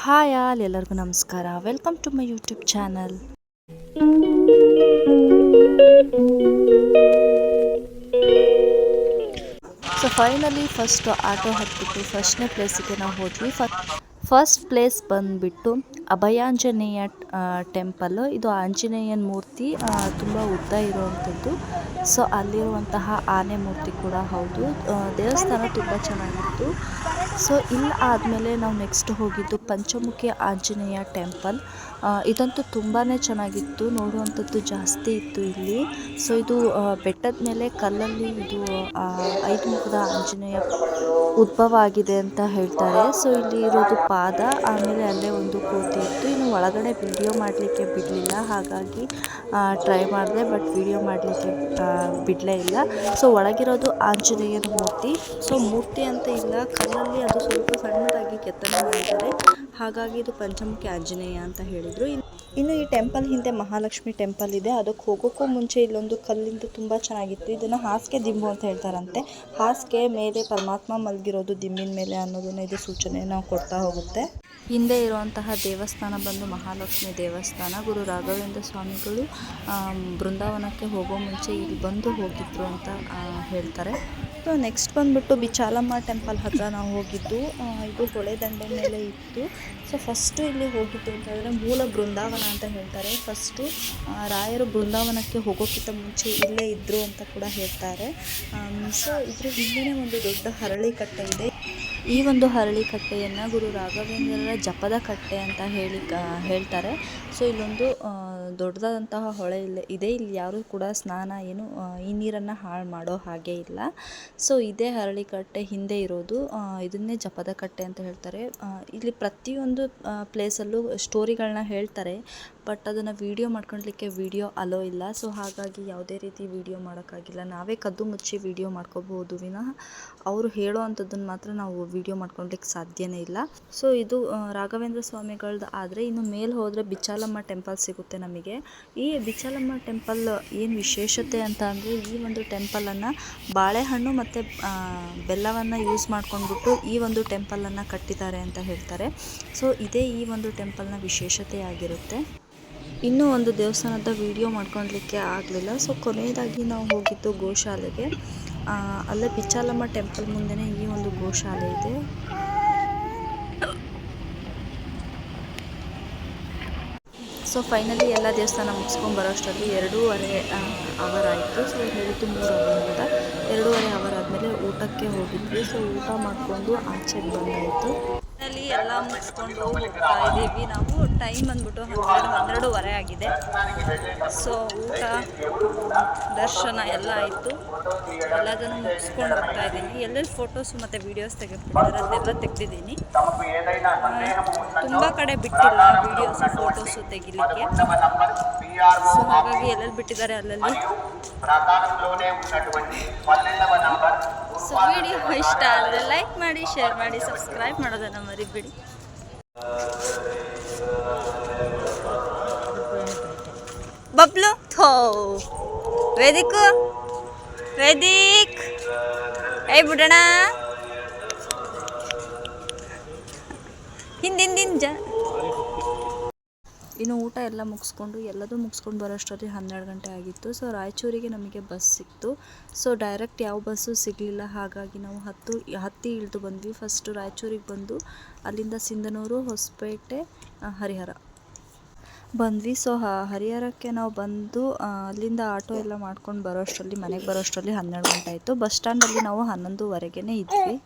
Hi all, ಎಲ್ಲರಿಗೂ ನಮಸ್ಕಾರ. Welcome to my YouTube channel. So finally first auto ಹತ್ಬಿಟ್ಟು ಫಸ್ಟ್ನೇ ಪ್ಲೇಸಿಗೆ ನಾವು ಹೋದ್ವಿ. ಫಸ್ಟ್ ಪ್ಲೇಸ್ ಬಂದುಬಿಟ್ಟು ಅಭಯಾಂಜನೇಯ ಟೆಂಪಲ್. ಇದು ಆಂಜನೇಯನ ಮೂರ್ತಿ, ತುಂಬ ಉದ್ದ ಇರುವಂಥದ್ದು. ಸೊ ಅಲ್ಲಿರುವಂತಹ ಆನೆ ಮೂರ್ತಿ ಕೂಡ ಹೌದು. ದೇವಸ್ಥಾನ ತುಂಬ ಚೆನ್ನಾಗಿತ್ತು. ಸೊ ಇಲ್ಲಿ ಆದಮೇಲೆ ನಾವು ನೆಕ್ಸ್ಟ್ ಹೋಗಿದ್ದು ಪಂಚಮುಖಿ ಆಂಜನೇಯ ಟೆಂಪಲ್. ಇದಂತೂ ತುಂಬಾ ಚೆನ್ನಾಗಿತ್ತು, ನೋಡುವಂಥದ್ದು ಜಾಸ್ತಿ ಇತ್ತು ಇಲ್ಲಿ. ಸೊ ಇದು ಬೆಟ್ಟದ ಮೇಲೆ ಕಲ್ಲಲ್ಲಿ ಇದು 5 ಮುಖದ ಆಂಜನೇಯ ಉದ್ಭವ ಆಗಿದೆ ಅಂತ ಹೇಳ್ತಾರೆ. ಸೊ ಇಲ್ಲಿ ಇರೋದು ಪಾದ, ಆಮೇಲೆ ಅಲ್ಲೇ ಒಂದು ಕೋತಿ ಇತ್ತು. ಇನ್ನು ಒಳಗಡೆ ವಿಡಿಯೋ ಮಾಡಲಿಕ್ಕೆ ಬಿಡಲಿಲ್ಲ, ಹಾಗಾಗಿ ಟ್ರೈ ಮಾಡಿದೆ, ಬಟ್ ವಿಡಿಯೋ ಮಾಡಲಿಕ್ಕೆ ಬಿಡಲೇ ಇಲ್ಲ. ಸೊ ಒಳಗಿರೋದು ಆಂಜನೇಯನ ಮೂರ್ತಿ. ಸೊ ಮೂರ್ತಿ ಅಂತ ಇಲ್ಲ, ಕಲ್ಲಲ್ಲಿ ಅದು ಸ್ವಲ್ಪ ಸಣ್ಣದಾಗಿ ಕೆತ್ತನೆ ಮಾಡಿದ್ದಾರೆ, ಹಾಗಾಗಿ ಇದು ಪಂಚಮುಖಿ ಆಂಜನೇಯ ಅಂತ ಹೇಳಿದರು. ಇನ್ನು ಈ ಟೆಂಪಲ್ ಹಿಂದೆ ಮಹಾಲಕ್ಷ್ಮಿ ಟೆಂಪಲ್ ಇದೆ. ಅದಕ್ಕೆ ಹೋಗೋಕ್ಕೂ ಮುಂಚೆ ಇಲ್ಲೊಂದು ಕಲ್ಲಿಂದ ತುಂಬ ಚೆನ್ನಾಗಿತ್ತು. ಇದನ್ನು ಹಾಸಿಗೆ ದಿಂಬು ಅಂತ ಹೇಳ್ತಾರಂತೆ. ಹಾಸಿಗೆ ಮೇಲೆ ಪರಮಾತ್ಮ ಮಲಗಿರೋದು ದಿಂಬಿನ ಮೇಲೆ ಅನ್ನೋದನ್ನ ಇದು ಸೂಚನೆ ನಾವು ಕೊಡ್ತಾ ಹೋಗುತ್ತೆ. ಹಿಂದೆ ಇರುವಂತಹ ದೇವಸ್ಥಾನ ಬಂದು ಮಹಾಲಕ್ಷ್ಮಿ ದೇವಸ್ಥಾನ. ಗುರು ರಾಘವೇಂದ್ರ ಸ್ವಾಮಿಗಳು ಬೃಂದಾವನಕ್ಕೆ ಹೋಗೋ ಮುಂಚೆ ಇಲ್ಲಿ ಬಂದು ಹೋಗಿದ್ರು ಅಂತ ಹೇಳ್ತಾರೆ. ಸೊ ನೆಕ್ಸ್ಟ್ ಬಂದುಬಿಟ್ಟು ಬಿಚಾಲಮ್ಮ ಟೆಂಪಲ್ ಹತ್ರ ನಾವು ಹೋಗಿದ್ದು. ಇದು ಹೊಳೆ ದಂಡೆ ಮೇಲೆ ಇತ್ತು. ಸೊ ಫಸ್ಟು ಇಲ್ಲಿ ಹೋಗಿದ್ದು ಅಂತಂದರೆ ಮೂಲ ಬೃಂದಾವನ ಅಂತ ಹೇಳ್ತಾರೆ. ಫಸ್ಟು ರಾಯರು ಬೃಂದಾವನಕ್ಕೆ ಹೋಗೋಕ್ಕಿಂತ ಮುಂಚೆ ಇಲ್ಲೇ ಇದ್ದರು ಅಂತ ಕೂಡ ಹೇಳ್ತಾರೆ. ಸೊ ಇದ್ರ ಹಿಂದೆ ಒಂದು ದೊಡ್ಡ ಹರಳಿ ಕಟ್ಟೆ ಇದೆ. ಈ ಒಂದು ಹರಳಿ ಕಟ್ಟೆಯನ್ನು ಗುರು ರಾಘವೇಂದ್ರರ ಜಪದ ಕಟ್ಟೆ ಅಂತ ಹೇಳ್ತಾರೆ. ಸೊ ಇಲ್ಲೊಂದು ದೊಡ್ಡದಾದಂತಹ ಹೊಳೆ ಇದೆ. ಇಲ್ಲಿ ಯಾರೂ ಕೂಡ ಸ್ನಾನ ಈ ನೀರನ್ನು ಹಾಳು ಮಾಡೋ ಹಾಗೆ ಇಲ್ಲ. ಸೊ ಇದೇ ಹರಳಿ ಕಟ್ಟೆ ಹಿಂದೆ ಇರೋದು, ಇದನ್ನೇ ಜಪದ ಕಟ್ಟೆ ಅಂತ ಹೇಳ್ತಾರೆ. ಇಲ್ಲಿ ಪ್ರತಿಯೊಂದು ಪ್ಲೇಸಲ್ಲೂ ಸ್ಟೋರಿಗಳನ್ನ ಹೇಳ್ತಾರೆ, ಬಟ್ ಅದನ್ನು ವೀಡಿಯೋ ಮಾಡ್ಕೊಳ್ಲಿಕ್ಕೆ ವೀಡಿಯೋ ಅಲೋ ಇಲ್ಲ. ಸೊ ಹಾಗಾಗಿ ಯಾವುದೇ ರೀತಿ ವೀಡಿಯೋ ಮಾಡೋಕ್ಕಾಗಿಲ್ಲ. ನಾವೇ ಕದ್ದು ಮುಚ್ಚಿ ವೀಡಿಯೋ ಮಾಡ್ಕೋಬಹುದು ವಿನಃ ಅವರು ಹೇಳೋ ಅಂಥದ್ದನ್ನು ಮಾತ್ರ ನಾವು ವೀಡಿಯೋ ಮಾಡ್ಕೊಳ್ಲಿಕ್ಕೆ ಸಾಧ್ಯನೇ ಇಲ್ಲ. ಸೊ ಇದು ರಾಘವೇಂದ್ರ ಸ್ವಾಮಿಗಳದ್ದು. ಆದರೆ ಇನ್ನು ಮೇಲೆ ಹೋದರೆ ಬಿಚಾಲಮ್ಮ ಟೆಂಪಲ್ ಸಿಗುತ್ತೆ ನಮಗೆ. ಈ ಬಿಚಾಲಮ್ಮ ಟೆಂಪಲ್ ಏನು ವಿಶೇಷತೆ ಅಂತ ಅಂದರೆ, ಈ ಒಂದು ಟೆಂಪಲನ್ನು ಬಾಳೆಹಣ್ಣು ಮತ್ತು ಬೆಲ್ಲವನ್ನು ಯೂಸ್ ಮಾಡ್ಕೊಂಡ್ಬಿಟ್ಟು ಈ ಒಂದು ಟೆಂಪಲನ್ನು ಕಟ್ಟಿದ್ದಾರೆ ಅಂತ ಹೇಳ್ತಾರೆ. ಸೊ ಇದೇ ಈ ಒಂದು ಟೆಂಪಲ್ನ ವಿಶೇಷತೆಯಾಗಿರುತ್ತೆ. ಇನ್ನೂ ಒಂದು ದೇವಸ್ಥಾನದ ವಿಡಿಯೋ ಮಾಡ್ಕೊಳ್ಲಿಕ್ಕೆ ಆಗಲಿಲ್ಲ. ಸೊ ಕೊನೆಯದಾಗಿ ನಾವು ಹೋಗಿದ್ದು ಗೋಶಾಲೆಗೆ. ಅಲ್ಲೇ ಬಿಚಾಲಮ್ಮ ಟೆಂಪಲ್ ಮುಂದೆನೇ ಈ ಒಂದು ಗೋಶಾಲೆ ಇದೆ. ಸೊ ಫೈನಲಿ ಎಲ್ಲ ದೇವಸ್ಥಾನ ಮುಗಿಸ್ಕೊಂಡು ಬರೋಷ್ಟರಲ್ಲಿ 2:30 ಅವರ್ ಆಯಿತು. ಸೊ ಹೇಳಿದ್ದು 3 ಅವರ್ ಅಂತ. 2:30 ಅವರ್ ಆದಮೇಲೆ ಊಟಕ್ಕೆ ಹೋಗಿದ್ವಿ. ಸೊ ಊಟ ಮಾಡಿಕೊಂಡು ಆಚೆಗೆ ಬಂದಾಯಿತು. ಅಲ್ಲಿ ಎಲ್ಲ ಮುಗಿಸ್ಕೊಂಡು ಹೋಗ್ತಾ ಇದ್ದೀವಿ ನಾವು. ಟೈಮ್ ಬಂದ್ಬಿಟ್ಟು 12:30 ಆಗಿದೆ. ಸೊ ಊಟ ದರ್ಶನ ಎಲ್ಲ ಆಯಿತು. ಎಲ್ಲದನ್ನು ಮುಗಿಸ್ಕೊಂಡು ಹೋಗ್ತಾ ಇದ್ದೀನಿ. ಎಲ್ಲೆಲ್ಲಿ ಫೋಟೋಸು ಮತ್ತು ವೀಡಿಯೋಸ್ ತೆಗೆದುಬಿಟ್ಟಿದ್ದಾರೆ ಅದನ್ನೆಲ್ಲ ತೆಗೆದಿದ್ದೀನಿ. ತುಂಬ ಕಡೆ ಬಿಟ್ಟಿಲ್ಲ ವೀಡಿಯೋಸು ಫೋಟೋಸು ತೆಗಿಲಿಕ್ಕೆ. ಸೊ ಹಾಗಾಗಿ ಎಲ್ಲೆಲ್ಲಿ ಬಿಟ್ಟಿದ್ದಾರೆ ಅಲ್ಲಲ್ಲಿ. ಸೊ ವಿಡಿಯೋ ಇಷ್ಟ ಆದರೆ ಲೈಕ್ ಮಾಡಿ, ಶೇರ್ ಮಾಡಿ, ಸಬ್ಸ್ಕ್ರೈಬ್ ಮಾಡೋದನ್ನು ಮರಿಬೇಡಿ. ಬಬ್ಲು ಥೋ ವೇದಿಕ್ ಏ ಬಿಡೋಣ ಹಿಂದಿಂದ ಇನ್ನು ಊಟ ಎಲ್ಲ ಮುಗಿಸ್ಕೊಂಡು ಎಲ್ಲದೂ ಮುಗಿಸ್ಕೊಂಡು ಬರೋಷ್ಟರಲ್ಲಿ 12 ಗಂಟೆ ಆಗಿತ್ತು. ಸೊ ರಾಯಚೂರಿಗೆ ನಮಗೆ ಬಸ್ ಸಿಕ್ತು. ಸೊ ಡೈರೆಕ್ಟ್ ಯಾವ ಬಸ್ಸು ಸಿಗಲಿಲ್ಲ, ಹಾಗಾಗಿ ನಾವು ಹತ್ತಿ ಇಳಿದು ಬಂದ್ವಿ. ಫಸ್ಟು ರಾಯಚೂರಿಗೆ ಬಂದು ಅಲ್ಲಿಂದ ಸಿಂಧನೂರು, ಹೊಸಪೇಟೆ, ಹರಿಹರ ಬಂದ್ವಿ. ಸೊ ಹರಿಹರಕ್ಕೆ ನಾವು ಬಂದು ಅಲ್ಲಿಂದ ಆಟೋ ಎಲ್ಲ ಮಾಡ್ಕೊಂಡು ಮನೆಗೆ ಬರೋಷ್ಟರಲ್ಲಿ 12 ಗಂಟೆ ಆಯಿತು. ಬಸ್ ಸ್ಟ್ಯಾಂಡಲ್ಲಿ ನಾವು 11:15 ಇದ್ವಿ.